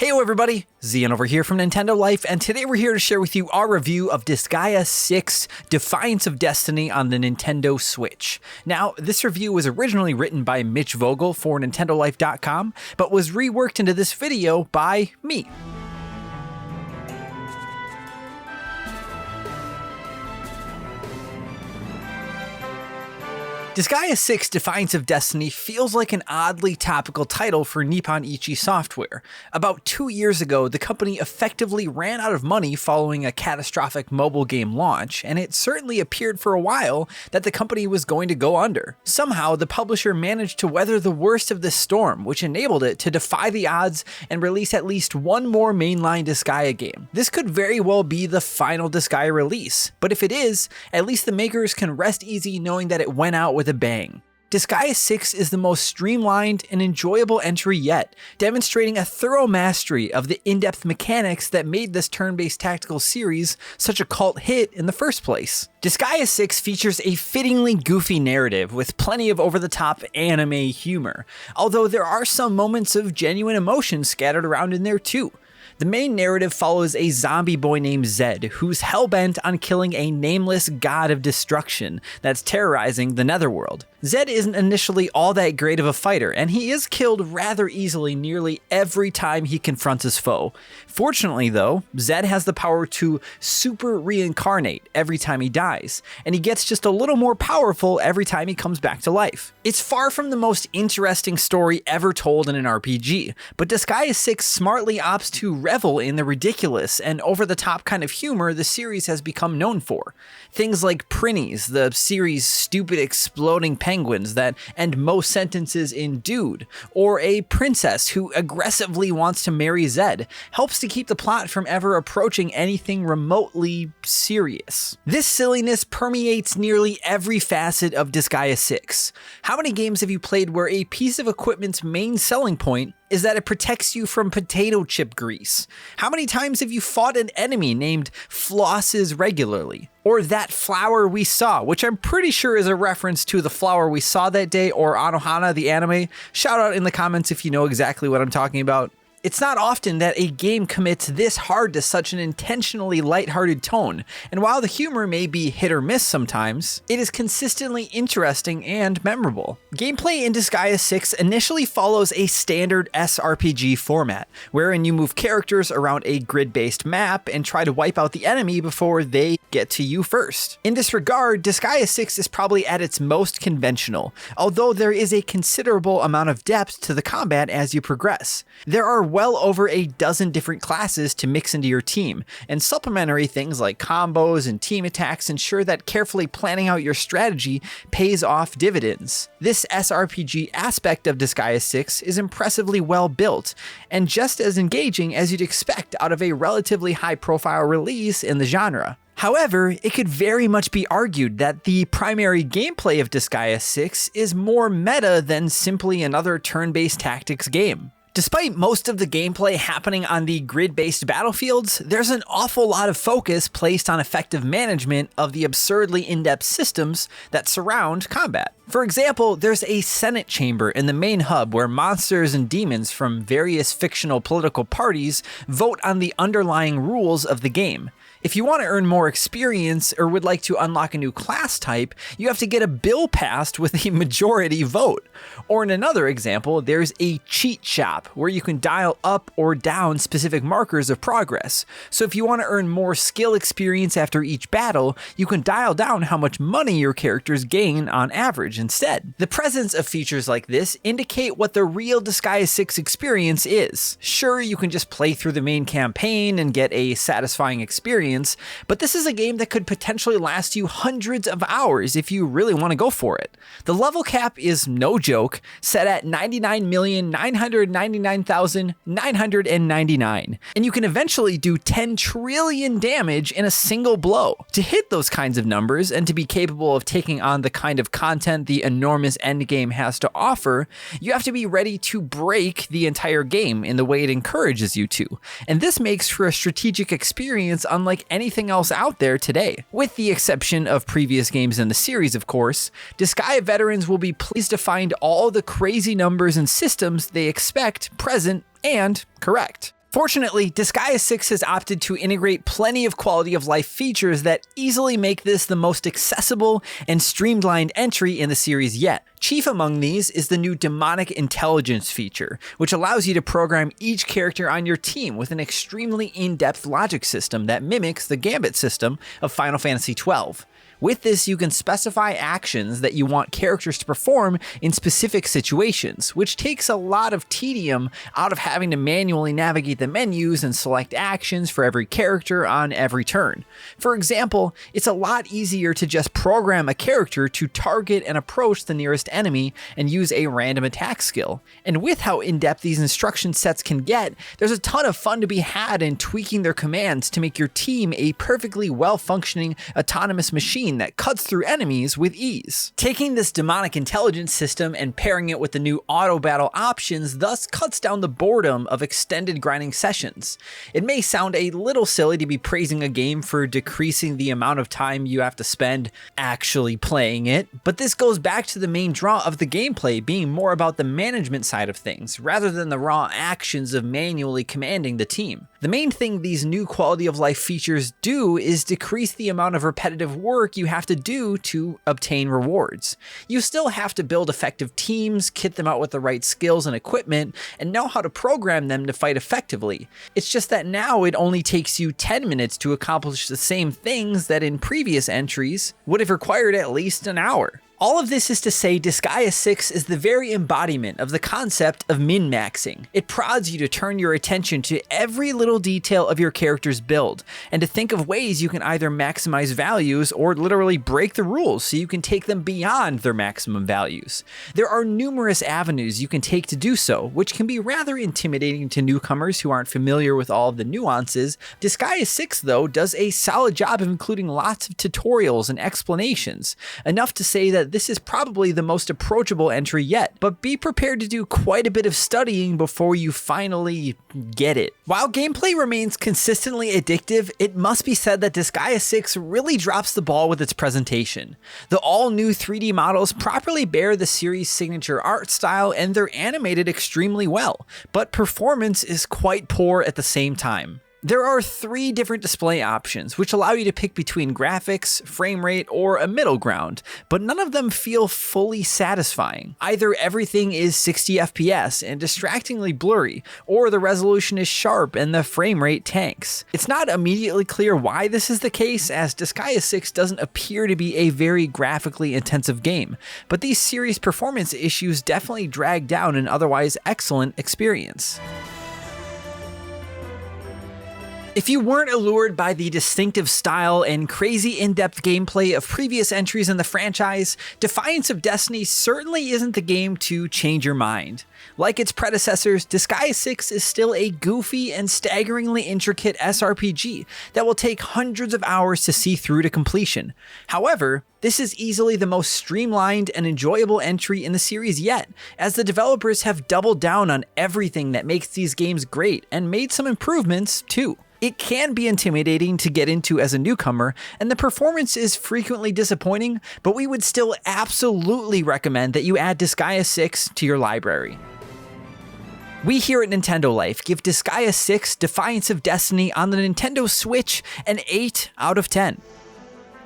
Heyo everybody, Zian over here from Nintendo Life, and today we're here to share with you our review of Disgaea 6 Defiance of Destiny on the Nintendo Switch. Now, this review was originally written by Mitch Vogel for NintendoLife.com, but was reworked into this video by me. Disgaea 6 Defiance of Destiny feels like an oddly topical title for Nippon Ichi Software. About 2 years ago, the company effectively ran out of money following a catastrophic mobile game launch, and it certainly appeared for a while that the company was going to go under. Somehow, the publisher managed to weather the worst of this storm, which enabled it to defy the odds and release at least one more mainline Disgaea game. This could very well be the final Disgaea release, but if it is, at least the makers can rest easy knowing that it went out with a bang. Disgaea 6 is the most streamlined and enjoyable entry yet, demonstrating a thorough mastery of the in-depth mechanics that made this turn-based tactical series such a cult hit in the first place. Disgaea 6 features a fittingly goofy narrative with plenty of over-the-top anime humor, although there are some moments of genuine emotion scattered around in there too. The main narrative follows a zombie boy named Zed, who's hell-bent on killing a nameless god of destruction that's terrorizing the Netherworld. Zed isn't initially all that great of a fighter, and he is killed rather easily nearly every time he confronts his foe. Fortunately though, Zed has the power to super reincarnate every time he dies, and he gets just a little more powerful every time he comes back to life. It's far from the most interesting story ever told in an RPG, but Disgaea 6 smartly opts to revel in the ridiculous and over-the-top kind of humor the series has become known for. Things like Prinnies, the series' stupid exploding penguins that end most sentences in dude, or a princess who aggressively wants to marry Zed, helps to keep the plot from ever approaching anything remotely serious. This silliness permeates nearly every facet of Disgaea 6. How many games have you played where a piece of equipment's main selling point is that it protects you from potato chip grease? How many times have you fought an enemy named Flosses regularly? Or that flower we saw, which I'm pretty sure is a reference to the flower we saw that day or Anohana the anime. Shout out in the comments if you know exactly what I'm talking about. It's not often that a game commits this hard to such an intentionally lighthearted tone, and while the humor may be hit or miss sometimes, it is consistently interesting and memorable. Gameplay in Disgaea 6 initially follows a standard SRPG format, wherein you move characters around a grid-based map and try to wipe out the enemy before they get to you first. In this regard, Disgaea 6 is probably at its most conventional, although there is a considerable amount of depth to the combat as you progress. There are well over a dozen different classes to mix into your team, and supplementary things like combos and team attacks ensure that carefully planning out your strategy pays off dividends. This SRPG aspect of Disgaea 6 is impressively well built, and just as engaging as you'd expect out of a relatively high-profile release in the genre. However, it could very much be argued that the primary gameplay of Disgaea 6 is more meta than simply another turn-based tactics game. Despite most of the gameplay happening on the grid-based battlefields, there's an awful lot of focus placed on effective management of the absurdly in-depth systems that surround combat. For example, there's a Senate chamber in the main hub where monsters and demons from various fictional political parties vote on the underlying rules of the game. If you want to earn more experience or would like to unlock a new class type, you have to get a bill passed with a majority vote. Or in another example, there's a cheat shop where you can dial up or down specific markers of progress. So if you want to earn more skill experience after each battle, you can dial down how much money your characters gain on average instead. The presence of features like this indicate what the real Disgaea 6 experience is. Sure, you can just play through the main campaign and get a satisfying experience, but this is a game that could potentially last you hundreds of hours if you really want to go for it. The level cap is no joke, set at 99,999,999, and you can eventually do 10 trillion damage in a single blow. To hit those kinds of numbers and to be capable of taking on the kind of content the enormous endgame has to offer, you have to be ready to break the entire game in the way it encourages you to, and this makes for a strategic experience unlike anything else out there today. With the exception of previous games in the series, of course, Disgaea veterans will be pleased to find all the crazy numbers and systems they expect present and correct. Fortunately, Disgaea 6 has opted to integrate plenty of quality of life features that easily make this the most accessible and streamlined entry in the series yet. Chief among these is the new demonic intelligence feature, which allows you to program each character on your team with an extremely in-depth logic system that mimics the Gambit system of Final Fantasy XII. With this, you can specify actions that you want characters to perform in specific situations, which takes a lot of tedium out of having to manually navigate the menus and select actions for every character on every turn. For example, it's a lot easier to just program a character to target and approach the nearest enemy and use a random attack skill. And with how in-depth these instruction sets can get, there's a ton of fun to be had in tweaking their commands to make your team a perfectly well-functioning autonomous machine that cuts through enemies with ease. Taking this demonic intelligence system and pairing it with the new auto battle options thus cuts down the boredom of extended grinding sessions. It may sound a little silly to be praising a game for decreasing the amount of time you have to spend actually playing it, but this goes back to the main draw of the gameplay being more about the management side of things rather than the raw actions of manually commanding the team. The main thing these new quality of life features do is decrease the amount of repetitive work you have to do to obtain rewards. You still have to build effective teams, kit them out with the right skills and equipment, and know how to program them to fight effectively. It's just that now it only takes you 10 minutes to accomplish the same things that in previous entries would have required at least an hour. All of this is to say Disgaea 6 is the very embodiment of the concept of min-maxing. It prods you to turn your attention to every little detail of your character's build, and to think of ways you can either maximize values or literally break the rules so you can take them beyond their maximum values. There are numerous avenues you can take to do so, which can be rather intimidating to newcomers who aren't familiar with all of the nuances. Disgaea 6 though does a solid job of including lots of tutorials and explanations, enough to say that this is probably the most approachable entry yet, but be prepared to do quite a bit of studying before you finally get it. While gameplay remains consistently addictive, it must be said that Disgaea 6 really drops the ball with its presentation. The all-new 3D models properly bear the series' signature art style and they're animated extremely well, but performance is quite poor at the same time. There are 3 different display options, which allow you to pick between graphics, frame rate, or a middle ground, but none of them feel fully satisfying. Either everything is 60 FPS and distractingly blurry, or the resolution is sharp and the frame rate tanks. It's not immediately clear why this is the case, as Disgaea 6 doesn't appear to be a very graphically intensive game, but these series performance issues definitely drag down an otherwise excellent experience. If you weren't allured by the distinctive style and crazy in-depth gameplay of previous entries in the franchise, Defiance of Destiny certainly isn't the game to change your mind. Like its predecessors, Disgaea 6 is still a goofy and staggeringly intricate SRPG that will take hundreds of hours to see through to completion. However, this is easily the most streamlined and enjoyable entry in the series yet, as the developers have doubled down on everything that makes these games great and made some improvements too. It can be intimidating to get into as a newcomer, and the performance is frequently disappointing, but we would still absolutely recommend that you add Disgaea 6 to your library. We here at Nintendo Life give Disgaea 6 Defiance of Destiny on the Nintendo Switch an 8 out of 10.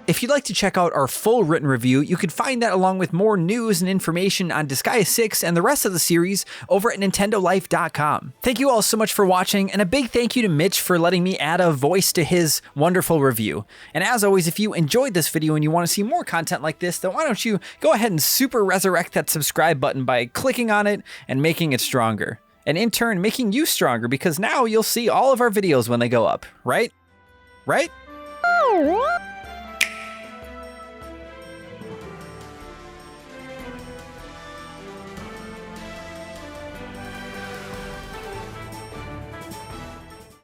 If you'd like to check out our full written review, you can find that along with more news and information on Disgaea 6 and the rest of the series over at nintendolife.com. Thank you all so much for watching, and a big thank you to Mitch for letting me add a voice to his wonderful review. And as always, if you enjoyed this video and you want to see more content like this, then why don't you go ahead and super resurrect that subscribe button by clicking on it and making it stronger. And in turn, making you stronger, because now you'll see all of our videos when they go up, right? Right?